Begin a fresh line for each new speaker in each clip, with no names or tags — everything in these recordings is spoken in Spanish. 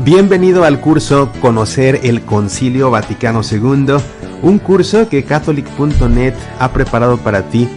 Bienvenido al curso Conocer el Concilio Vaticano II, un curso que Catholic.net ha preparado para ti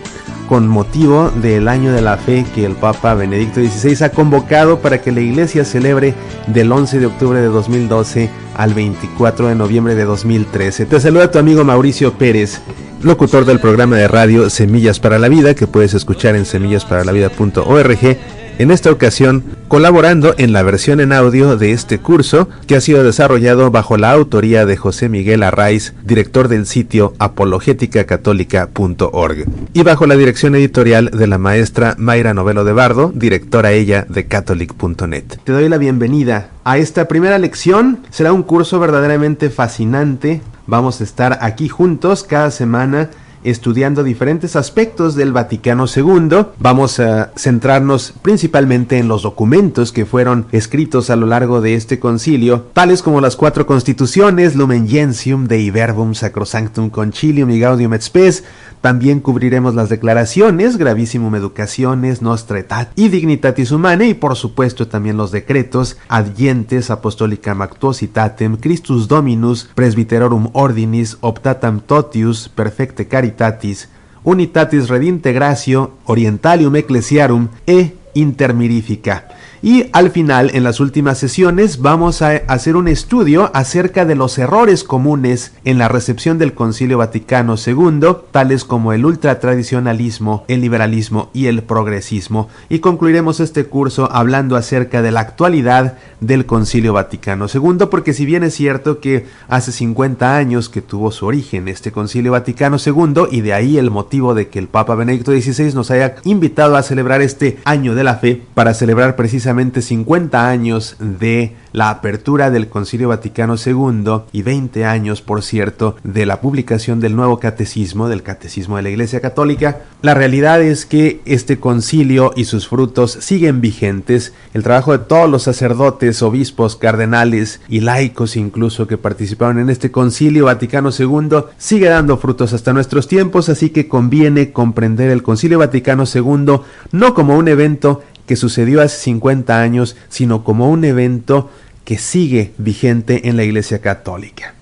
con motivo del Año de la Fe que el Papa Benedicto XVI ha convocado para que la Iglesia celebre del 11 de octubre de 2012 al 24 de noviembre de 2013. Te saluda tu amigo Mauricio Pérez, locutor del programa de radio Semillas para la Vida, que puedes escuchar en semillasparalavida.org. En esta ocasión, colaborando en la versión en audio de este curso, que ha sido desarrollado bajo la autoría de José Miguel Arraiz, director del sitio apologeticacatólica.org, y bajo la dirección editorial de la maestra Mayra Novelo de Bardo, directora ella de Catholic.net. Te doy la bienvenida a esta primera lección. Será un curso verdaderamente fascinante. Vamos a estar aquí juntos cada semana estudiando diferentes aspectos del Vaticano II. Vamos a centrarnos principalmente en los documentos que fueron escritos a lo largo de este concilio, tales como las 4 constituciones, Lumen Gentium, Dei Verbum, Sacrosanctum Concilium y Gaudium et Spes. También cubriremos las declaraciones, Gravissimum Educationes, Nostra Aetat y Dignitatis Humanae, y por supuesto también los decretos, Adientes Apostolicam Actuositatem, Christus Dominus, Presbyterorum Ordinis, Optatam Totius, Perfecte Caritatis, Unitatis Redintegratio, Orientalium Ecclesiarum e Intermirifica. Y al final, en las últimas sesiones, vamos a hacer un estudio acerca de los errores comunes en la recepción del Concilio Vaticano II, tales como el ultratradicionalismo, el liberalismo y el progresismo. Y concluiremos este curso hablando acerca de la actualidad del Concilio Vaticano II, porque si bien es cierto que hace 50 años que tuvo su origen este Concilio Vaticano II, y de ahí el motivo de que el Papa Benedicto XVI nos haya invitado a celebrar este Año de la Fe, para celebrar precisamente 50 años de la apertura del Concilio Vaticano II y 20 años, por cierto, de la publicación del nuevo catecismo, del Catecismo de la Iglesia Católica. La realidad es que este concilio y sus frutos siguen vigentes. El trabajo de todos los sacerdotes, obispos, cardenales y laicos incluso que participaron en este Concilio Vaticano II sigue dando frutos hasta nuestros tiempos, así que conviene comprender el Concilio Vaticano II no como un evento que sucedió hace 50 años, sino como un evento que sigue vigente en la Iglesia Católica.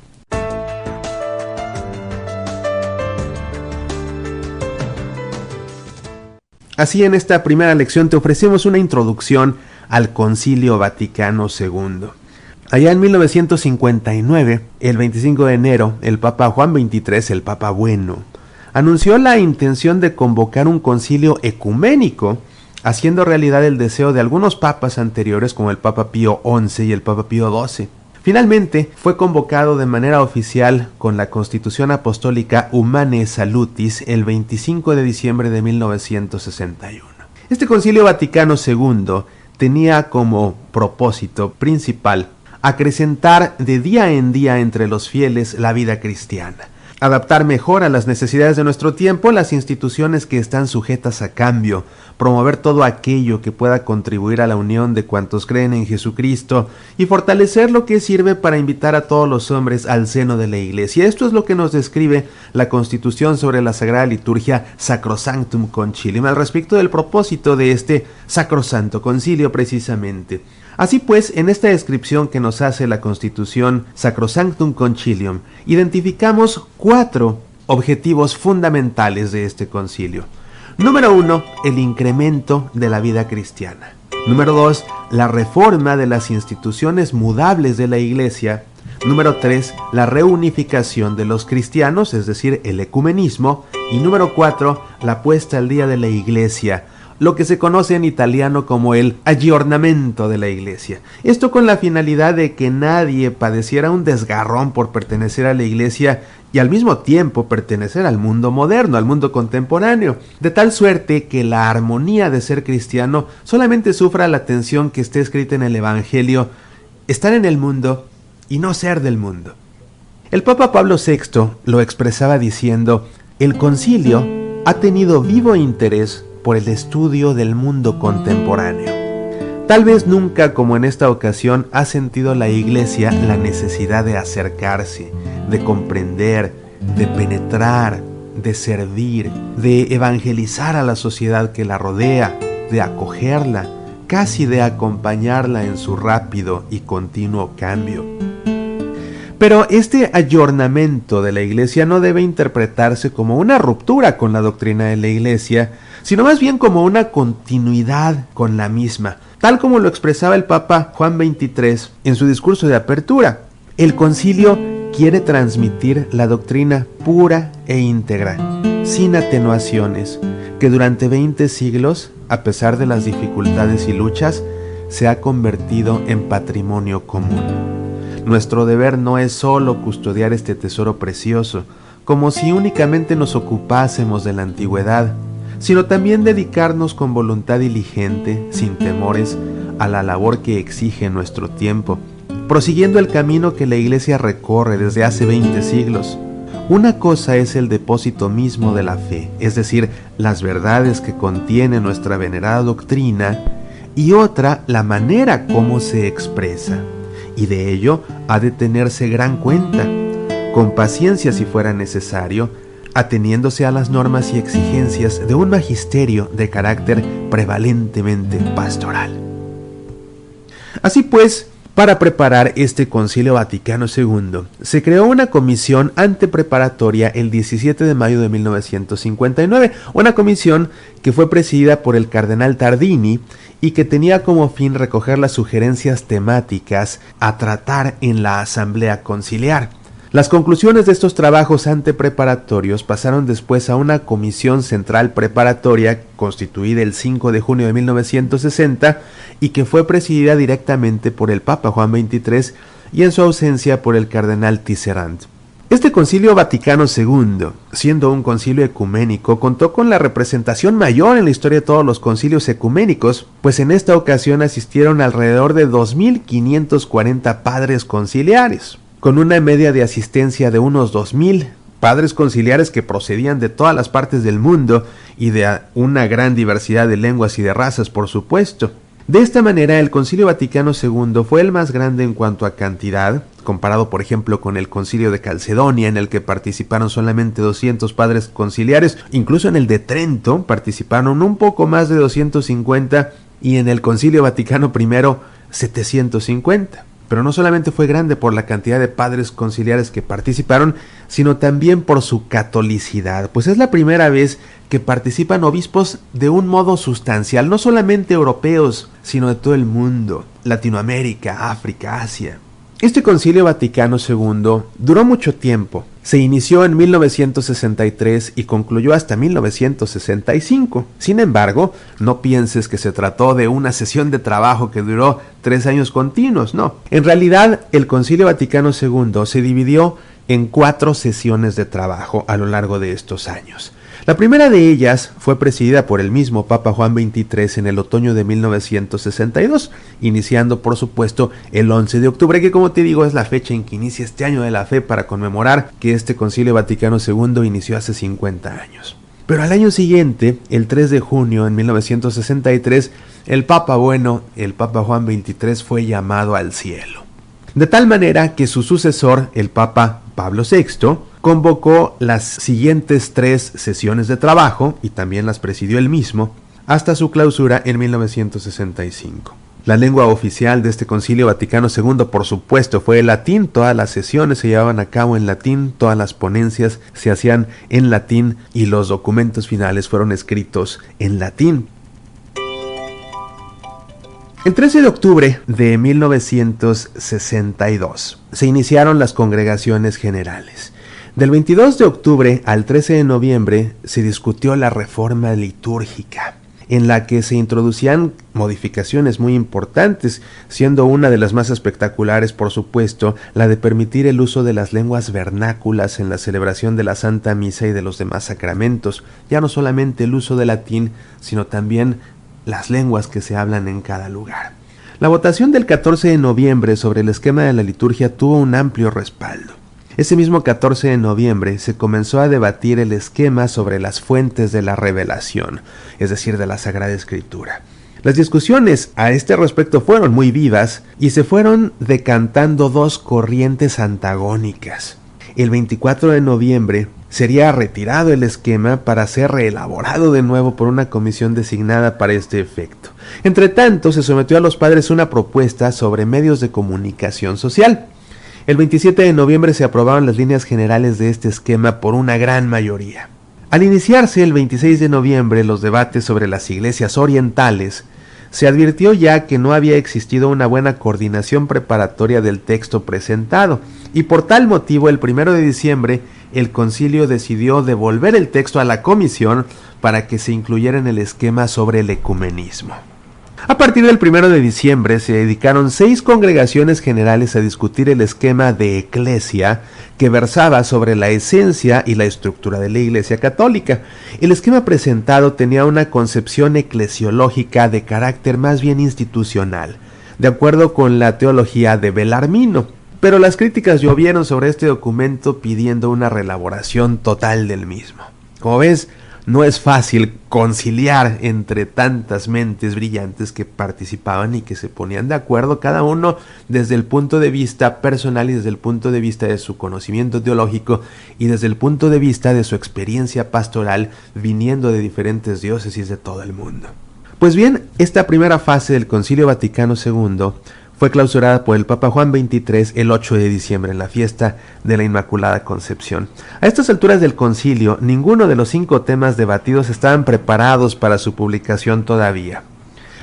Así, en esta primera lección te ofrecemos una introducción al Concilio Vaticano II. Allá en 1959, el 25 de enero, el Papa Juan XXIII, el Papa Bueno, anunció la intención de convocar un concilio ecuménico, haciendo realidad el deseo de algunos papas anteriores como el Papa Pío XI y el Papa Pío XII. Finalmente, fue convocado de manera oficial con la Constitución Apostólica Humanae Salutis el 25 de diciembre de 1961. Este Concilio Vaticano II tenía como propósito principal acrecentar de día en día entre los fieles la vida cristiana, adaptar mejor a las necesidades de nuestro tiempo las instituciones que están sujetas a cambio, promover todo aquello que pueda contribuir a la unión de cuantos creen en Jesucristo y fortalecer lo que sirve para invitar a todos los hombres al seno de la Iglesia. Esto es lo que nos describe la Constitución sobre la Sagrada Liturgia Sacrosanctum Concilium al respecto del propósito de este Sacrosanto Concilio precisamente. Así pues, en esta descripción que nos hace la Constitución Sacrosanctum Concilium, identificamos 4 objetivos fundamentales de este concilio. Número 1, el incremento de la vida cristiana. Número 2, la reforma de las instituciones mudables de la Iglesia. Número 3, la reunificación de los cristianos, es decir, el ecumenismo. Y número 4, la puesta al día de la Iglesia, lo que se conoce en italiano como el aggiornamento de la Iglesia. Esto con la finalidad de que nadie padeciera un desgarrón por pertenecer a la Iglesia y al mismo tiempo pertenecer al mundo moderno, al mundo contemporáneo, de tal suerte que la armonía de ser cristiano solamente sufra la tensión que esté escrita en el Evangelio: estar en el mundo y no ser del mundo. El Papa Pablo VI lo expresaba diciendo: el concilio ha tenido vivo interés por el estudio del mundo contemporáneo. Tal vez nunca como en esta ocasión ha sentido la Iglesia la necesidad de acercarse, de comprender, de penetrar, de servir, de evangelizar a la sociedad que la rodea, de acogerla, casi de acompañarla en su rápido y continuo cambio. Pero este ayornamiento de la Iglesia no debe interpretarse como una ruptura con la doctrina de la Iglesia, sino más bien como una continuidad con la misma, tal como lo expresaba el Papa Juan XXIII en su discurso de apertura. El concilio quiere transmitir la doctrina pura e íntegra, sin atenuaciones, que durante 20 siglos, a pesar de las dificultades y luchas, se ha convertido en patrimonio común. Nuestro deber no es solo custodiar este tesoro precioso, como si únicamente nos ocupásemos de la antigüedad, sino también dedicarnos con voluntad diligente, sin temores, a la labor que exige nuestro tiempo, prosiguiendo el camino que la Iglesia recorre desde hace 20 siglos. Una cosa es el depósito mismo de la fe, es decir, las verdades que contiene nuestra venerada doctrina, y otra, la manera como se expresa. Y de ello ha de tenerse gran cuenta, con paciencia si fuera necesario, ateniéndose a las normas y exigencias de un magisterio de carácter prevalentemente pastoral. Así pues, para preparar este Concilio Vaticano II, se creó una comisión antepreparatoria el 17 de mayo de 1959, una comisión que fue presidida por el cardenal Tardini y que tenía como fin recoger las sugerencias temáticas a tratar en la Asamblea Conciliar. Las conclusiones de estos trabajos antepreparatorios pasaron después a una comisión central preparatoria constituida el 5 de junio de 1960 y que fue presidida directamente por el Papa Juan XXIII y en su ausencia por el cardenal Tisserand. Este Concilio Vaticano II, siendo un concilio ecuménico, contó con la representación mayor en la historia de todos los concilios ecuménicos, pues en esta ocasión asistieron alrededor de 2.540 padres conciliares, con una media de asistencia de unos 2.000 padres conciliares que procedían de todas las partes del mundo y de una gran diversidad de lenguas y de razas, por supuesto. De esta manera, el Concilio Vaticano II fue el más grande en cuanto a cantidad, comparado por ejemplo con el Concilio de Calcedonia, en el que participaron solamente 200 padres conciliares. Incluso en el de Trento participaron un poco más de 250 y en el Concilio Vaticano I 750. Pero no solamente fue grande por la cantidad de padres conciliares que participaron, sino también por su catolicidad, pues es la primera vez que participan obispos de un modo sustancial, no solamente europeos, sino de todo el mundo, Latinoamérica, África, Asia. Este Concilio Vaticano II duró mucho tiempo. Se inició en 1963 y concluyó hasta 1965. Sin embargo, no pienses que se trató de una sesión de trabajo que duró 3 años continuos, no. En realidad, el Concilio Vaticano II se dividió en 4 sesiones de trabajo a lo largo de estos años. La primera de ellas fue presidida por el mismo Papa Juan XXIII en el otoño de 1962, iniciando por supuesto el 11 de octubre, que como te digo es la fecha en que inicia este año de la fe para conmemorar que este Concilio Vaticano II inició hace 50 años. Pero al año siguiente, el 3 de junio de 1963, el Papa Juan XXIII fue llamado al cielo. De tal manera que su sucesor, el Papa Pablo VI, convocó las siguientes 3 sesiones de trabajo, y también las presidió él mismo, hasta su clausura en 1965. La lengua oficial de este Concilio Vaticano II, por supuesto, fue el latín. Todas las sesiones se llevaban a cabo en latín, todas las ponencias se hacían en latín y los documentos finales fueron escritos en latín. El 13 de octubre de 1962 se iniciaron las congregaciones generales. Del 22 de octubre al 13 de noviembre se discutió la reforma litúrgica, en la que se introducían modificaciones muy importantes, siendo una de las más espectaculares, por supuesto, la de permitir el uso de las lenguas vernáculas en la celebración de la Santa Misa y de los demás sacramentos, ya no solamente el uso del latín, sino también las lenguas que se hablan en cada lugar. La votación del 14 de noviembre sobre el esquema de la liturgia tuvo un amplio respaldo. Ese mismo 14 de noviembre se comenzó a debatir el esquema sobre las fuentes de la revelación, es decir, de la Sagrada Escritura. Las discusiones a este respecto fueron muy vivas y se fueron decantando 2 corrientes antagónicas. El 24 de noviembre, sería retirado el esquema para ser reelaborado de nuevo por una comisión designada para este efecto. Entre tanto, se sometió a los padres una propuesta sobre medios de comunicación social. El 27 de noviembre se aprobaron las líneas generales de este esquema por una gran mayoría. Al iniciarse el 26 de noviembre los debates sobre las iglesias orientales, se advirtió ya que no había existido una buena coordinación preparatoria del texto presentado, y por tal motivo el 1 de diciembre el concilio decidió devolver el texto a la comisión para que se incluyera en el esquema sobre el ecumenismo. A partir del 1 de diciembre se dedicaron 6 congregaciones generales a discutir el esquema de Eclesia, que versaba sobre la esencia y la estructura de la Iglesia Católica. El esquema presentado tenía una concepción eclesiológica de carácter más bien institucional, de acuerdo con la teología de Belarmino, pero las críticas llovieron sobre este documento pidiendo una reelaboración total del mismo. Como ves, no es fácil conciliar entre tantas mentes brillantes que participaban y que se ponían de acuerdo, cada uno desde el punto de vista personal y desde el punto de vista de su conocimiento teológico y desde el punto de vista de su experiencia pastoral viniendo de diferentes diócesis de todo el mundo. Pues bien, esta primera fase del Concilio Vaticano II fue clausurada por el Papa Juan XXIII el 8 de diciembre en la fiesta de la Inmaculada Concepción. A estas alturas del concilio, ninguno de los 5 temas debatidos estaban preparados para su publicación todavía,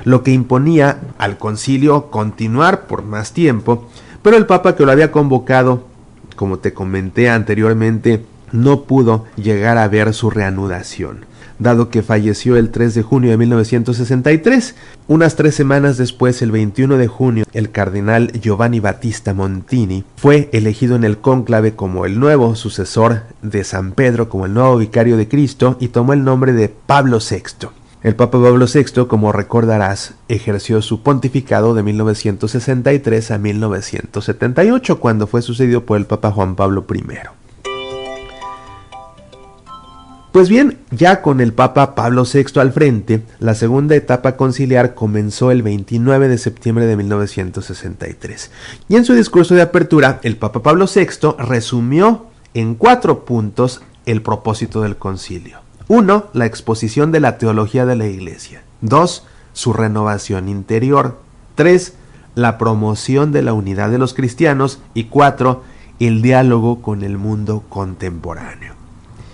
lo que imponía al concilio continuar por más tiempo, pero el Papa que lo había convocado, como te comenté anteriormente, no pudo llegar a ver su reanudación, dado que falleció el 3 de junio de 1963. Unas 3 semanas después, el 21 de junio, el cardenal Giovanni Battista Montini fue elegido en el cónclave como el nuevo sucesor de San Pedro, como el nuevo vicario de Cristo, y tomó el nombre de Pablo VI. El Papa Pablo VI, como recordarás, ejerció su pontificado de 1963 a 1978, cuando fue sucedido por el Papa Juan Pablo I. Pues bien, ya con el Papa Pablo VI al frente, la segunda etapa conciliar comenzó el 29 de septiembre de 1963. Y en su discurso de apertura, el Papa Pablo VI resumió en 4 puntos el propósito del concilio. 1. La exposición de la teología de la Iglesia. 2. Su renovación interior. 3. La promoción de la unidad de los cristianos. Y 4. El diálogo con el mundo contemporáneo.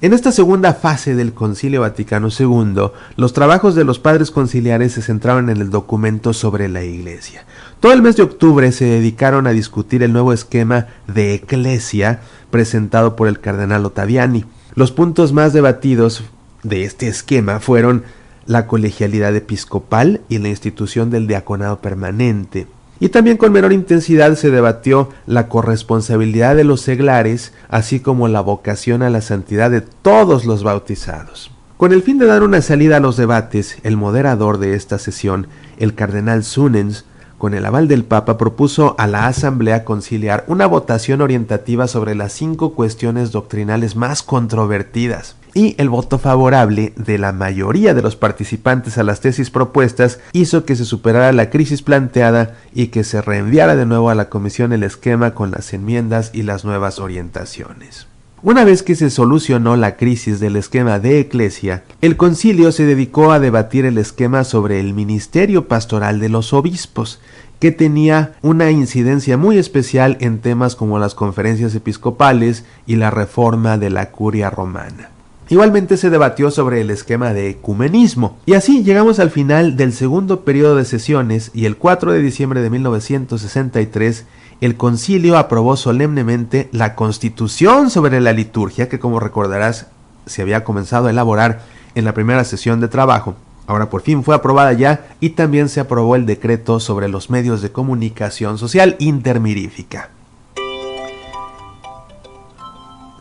En esta segunda fase del Concilio Vaticano II, los trabajos de los padres conciliares se centraron en el documento sobre la Iglesia. Todo el mes de octubre se dedicaron a discutir el nuevo esquema de Eclesia presentado por el cardenal Ottaviani. Los puntos más debatidos de este esquema fueron la colegialidad episcopal y la institución del diaconado permanente. Y también con menor intensidad se debatió la corresponsabilidad de los seglares, así como la vocación a la santidad de todos los bautizados. Con el fin de dar una salida a los debates, el moderador de esta sesión, el cardenal Sunens, con el aval del Papa, propuso a la Asamblea Conciliar una votación orientativa sobre las 5 cuestiones doctrinales más controvertidas. Y el voto favorable de la mayoría de los participantes a las tesis propuestas hizo que se superara la crisis planteada y que se reenviara de nuevo a la comisión el esquema con las enmiendas y las nuevas orientaciones. Una vez que se solucionó la crisis del esquema de Eclesia, el concilio se dedicó a debatir el esquema sobre el ministerio pastoral de los obispos, que tenía una incidencia muy especial en temas como las conferencias episcopales y la reforma de la curia romana. Igualmente se debatió sobre el esquema de ecumenismo. Y así llegamos al final del segundo periodo de sesiones y el 4 de diciembre de 1963 el concilio aprobó solemnemente la Constitución sobre la liturgia, que como recordarás se había comenzado a elaborar en la primera sesión de trabajo. Ahora por fin fue aprobada ya, y también se aprobó el decreto sobre los medios de comunicación social intermirífica.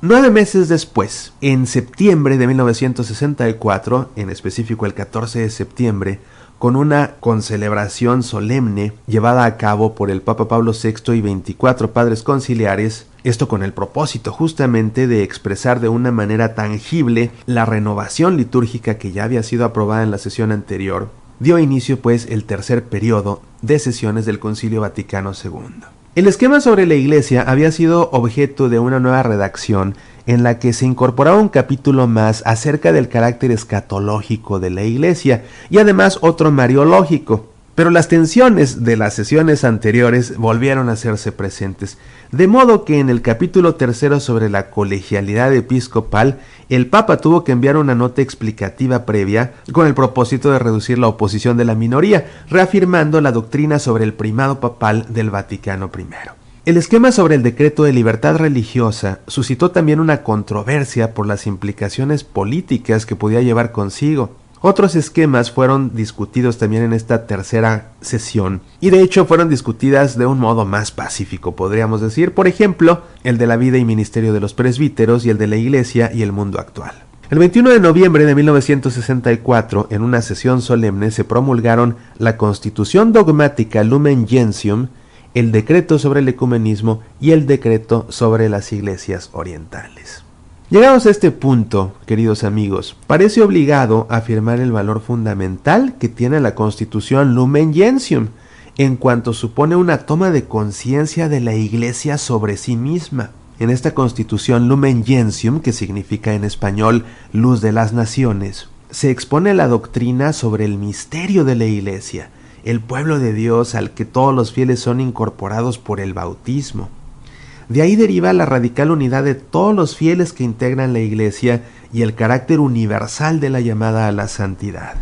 9 meses después, en septiembre de 1964, en específico el 14 de septiembre, con una concelebración solemne llevada a cabo por el Papa Pablo VI y 24 padres conciliares, esto con el propósito justamente de expresar de una manera tangible la renovación litúrgica que ya había sido aprobada en la sesión anterior, dio inicio pues el tercer periodo de sesiones del Concilio Vaticano II. El esquema sobre la Iglesia había sido objeto de una nueva redacción en la que se incorporaba un capítulo más acerca del carácter escatológico de la Iglesia y además otro mariológico. Pero las tensiones de las sesiones anteriores volvieron a hacerse presentes, de modo que en el capítulo 3 sobre la colegialidad episcopal, el Papa tuvo que enviar una nota explicativa previa con el propósito de reducir la oposición de la minoría, reafirmando la doctrina sobre el primado papal del Vaticano I. El esquema sobre el decreto de libertad religiosa suscitó también una controversia por las implicaciones políticas que podía llevar consigo. Otros esquemas fueron discutidos también en esta tercera sesión y de hecho fueron discutidas de un modo más pacífico, podríamos decir, por ejemplo, el de la vida y ministerio de los presbíteros y el de la Iglesia y el mundo actual. El 21 de noviembre de 1964, en una sesión solemne, se promulgaron la Constitución Dogmática Lumen Gentium, el decreto sobre el ecumenismo y el decreto sobre las iglesias orientales. Llegados a este punto, queridos amigos, parece obligado afirmar el valor fundamental que tiene la Constitución Lumen Gentium, en cuanto supone una toma de conciencia de la Iglesia sobre sí misma. En esta Constitución Lumen Gentium, que significa en español Luz de las Naciones, se expone la doctrina sobre el misterio de la Iglesia, el pueblo de Dios al que todos los fieles son incorporados por el bautismo. De ahí deriva la radical unidad de todos los fieles que integran la Iglesia y el carácter universal de la llamada a la santidad.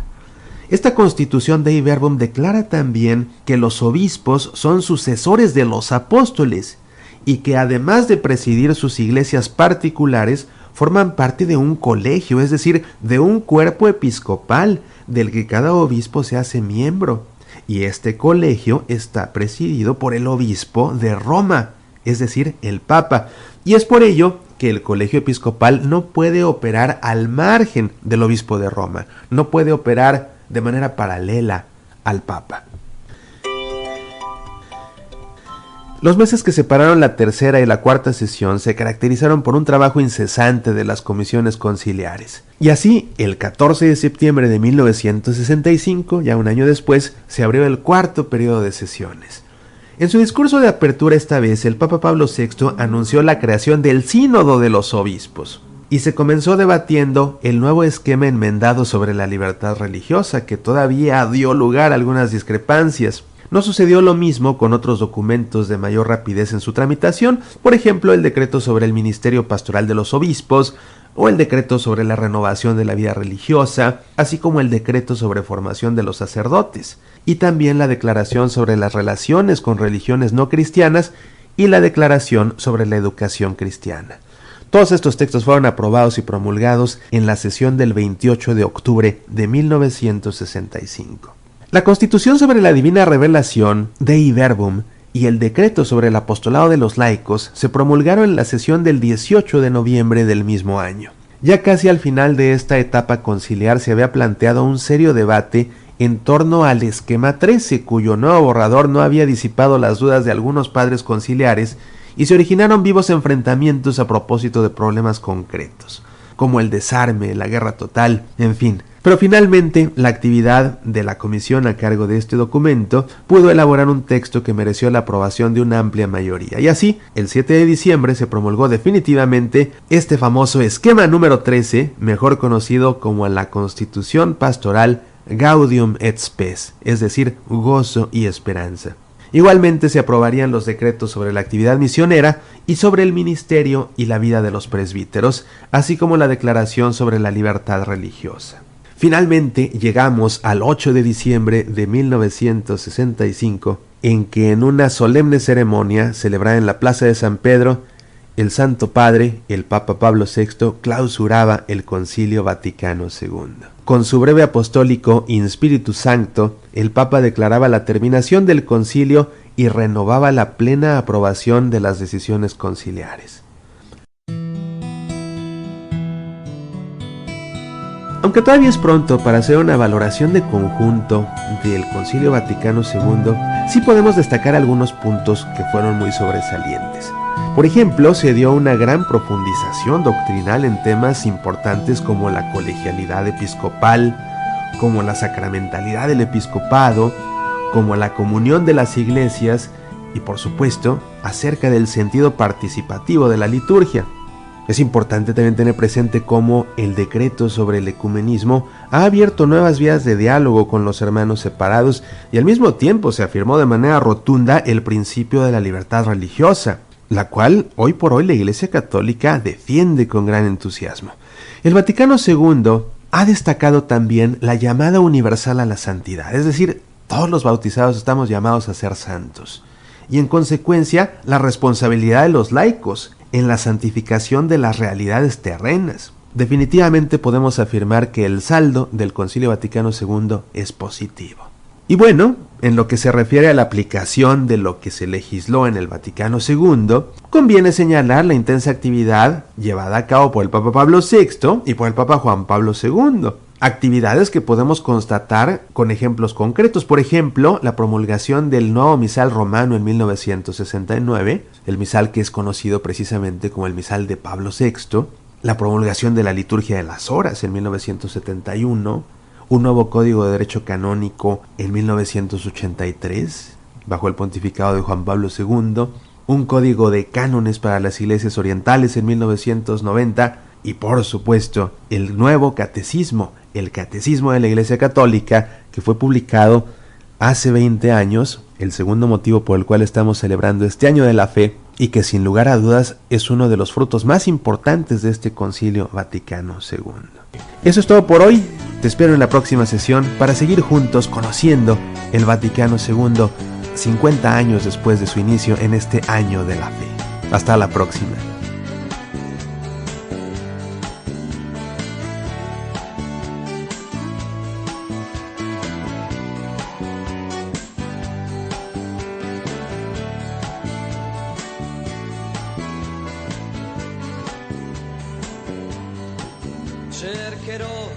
Esta Constitución Dei Verbum declara también que los obispos son sucesores de los apóstoles y que además de presidir sus iglesias particulares, forman parte de un colegio, es decir, de un cuerpo episcopal del que cada obispo se hace miembro. Y este colegio está presidido por el obispo de Roma, es decir, el Papa, y es por ello que el colegio episcopal no puede operar al margen del obispo de Roma, no puede operar de manera paralela al Papa. Los meses que separaron la tercera y la cuarta sesión se caracterizaron por un trabajo incesante de las comisiones conciliares. Y así, el 14 de septiembre de 1965, ya un año después, se abrió el cuarto periodo de sesiones. En su discurso de apertura esta vez, el Papa Pablo VI anunció la creación del Sínodo de los Obispos y se comenzó debatiendo el nuevo esquema enmendado sobre la libertad religiosa, que todavía dio lugar a algunas discrepancias. No sucedió lo mismo con otros documentos de mayor rapidez en su tramitación, por ejemplo el decreto sobre el ministerio pastoral de los obispos, o el decreto sobre la renovación de la vida religiosa, así como el decreto sobre formación de los sacerdotes, y también la declaración sobre las relaciones con religiones no cristianas y la declaración sobre la educación cristiana. Todos estos textos fueron aprobados y promulgados en la sesión del 28 de octubre de 1965. La Constitución sobre la Divina Revelación, Dei Verbum, y el decreto sobre el apostolado de los laicos se promulgaron en la sesión del 18 de noviembre del mismo año. Ya casi al final de esta etapa conciliar se había planteado un serio debate en torno al esquema 13, cuyo nuevo borrador no había disipado las dudas de algunos padres conciliares y se originaron vivos enfrentamientos a propósito de problemas concretos, como el desarme, la guerra total, en fin. Pero finalmente, la actividad de la comisión a cargo de este documento pudo elaborar un texto que mereció la aprobación de una amplia mayoría. Y así, el 7 de diciembre se promulgó definitivamente este famoso esquema número 13, mejor conocido como la Constitución Pastoral Gaudium et Spes, es decir, gozo y esperanza. Igualmente se aprobarían los decretos sobre la actividad misionera y sobre el ministerio y la vida de los presbíteros, así como la declaración sobre la libertad religiosa. Finalmente llegamos al 8 de diciembre de 1965, en que en una solemne ceremonia celebrada en la Plaza de San Pedro, el Santo Padre, el Papa Pablo VI, clausuraba el Concilio Vaticano II. Con su breve apostólico In Spiritu Sancto, el Papa declaraba la terminación del concilio y renovaba la plena aprobación de las decisiones conciliares. Aunque todavía es pronto para hacer una valoración de conjunto del Concilio Vaticano II, sí podemos destacar algunos puntos que fueron muy sobresalientes. Por ejemplo, se dio una gran profundización doctrinal en temas importantes como la colegialidad episcopal, como la sacramentalidad del episcopado, como la comunión de las iglesias y, por supuesto, acerca del sentido participativo de la liturgia. Es importante también tener presente cómo el decreto sobre el ecumenismo ha abierto nuevas vías de diálogo con los hermanos separados y al mismo tiempo se afirmó de manera rotunda el principio de la libertad religiosa, la cual hoy por hoy la Iglesia Católica defiende con gran entusiasmo. El Vaticano II ha destacado también la llamada universal a la santidad, es decir, todos los bautizados estamos llamados a ser santos, y en consecuencia la responsabilidad de los laicos en la santificación de las realidades terrenas. Definitivamente podemos afirmar que el saldo del Concilio Vaticano II es positivo. Y bueno, en lo que se refiere a la aplicación de lo que se legisló en el Vaticano II, conviene señalar la intensa actividad llevada a cabo por el Papa Pablo VI y por el Papa Juan Pablo II. Actividades que podemos constatar con ejemplos concretos. Por ejemplo, la promulgación del nuevo misal romano en 1969, el misal que es conocido precisamente como el misal de Pablo VI, la promulgación de la liturgia de las horas en 1971, un nuevo código de derecho canónico en 1983, bajo el pontificado de Juan Pablo II, un código de cánones para las iglesias orientales en 1990 y por supuesto el nuevo catecismo, el Catecismo de la Iglesia Católica, que fue publicado hace 20 años, el segundo motivo por el cual estamos celebrando este año de la fe y que sin lugar a dudas es uno de los frutos más importantes de este Concilio Vaticano II. Eso es todo por hoy. Te espero en la próxima sesión para seguir juntos conociendo el Vaticano II 50 años después de su inicio en este año de la fe. Hasta la próxima.
Cercherò